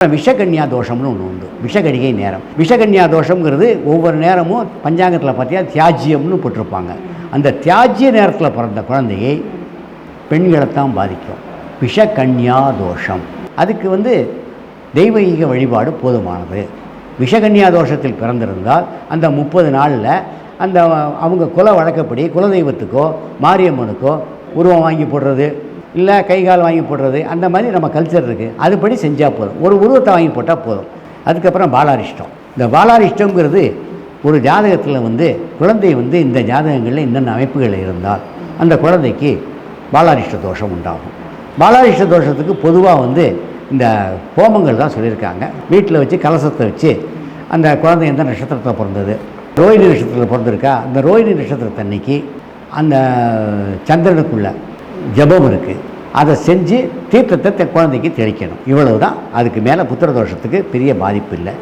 விஷகன்யா தோஷம்னு ஒன்று உண்டு. விஷகடிகை நேரம். விஷகன்யா தோஷங்கிறது ஒவ்வொரு நேரமும் பஞ்சாங்கத்தில் பார்த்தியா தியாஜ்யம்னு போட்டிருப்பாங்க. அந்த தியாஜ்ய நேரத்தில் பிறந்த குழந்தையை பெண்களைத்தான் பாதிக்கும். விஷகன்யா தோஷம். அதுக்கு தெய்வீக வழிபாடு போதுமானது. விஷகன்யா தோஷத்தில் பிறந்திருந்தால் அந்த 30 நாளில் அவங்க குல வழக்கப்படி குலதெய்வத்துக்கோ மாரியம்மனுக்கோ உருவம் வாங்கி போடுறது, இல்லை கை கால் வாங்கி போடுறது, அந்த மாதிரி நம்ம கல்ச்சர் இருக்குது. அதுபடி செஞ்சால் போதும். ஒரு உருவத்தை வாங்கி போட்டால் போதும். அதுக்கப்புறம் பாலாரிஷ்டம். இந்த பாலாரிஷ்டங்கிறது ஒரு ஜாதகத்தில் குழந்தை இந்த ஜாதகங்களில் என்னென்ன அமைப்புகள் இருந்தால் அந்த குழந்தைக்கு பாலாரிஷ்ட தோஷம் உண்டாகும். பாலாரிஷ்ட தோஷத்துக்கு பொதுவாக இந்த ஹோமங்கள் தான் சொல்லியிருக்காங்க. வீட்டில் வச்சு கலசத்தை வச்சு அந்த குழந்தை எந்த நட்சத்திரத்தில் பிறந்தது, ரோஹிணி நட்சத்திரத்தில் பிறந்திருக்கா, அந்த ரோஹிணி நட்சத்திரத்தன்னைக்கு அந்த சந்திரனுக்குள்ள ஜபம் இருக்குது, அதை செஞ்சு தீர்த்தத்தை குழந்தைக்கு தெளிக்கணும். இவ்வளவு தான். அதுக்கு மேலே புத்திர தோஷத்துக்கு பெரிய பாதிப்பு இல்லை.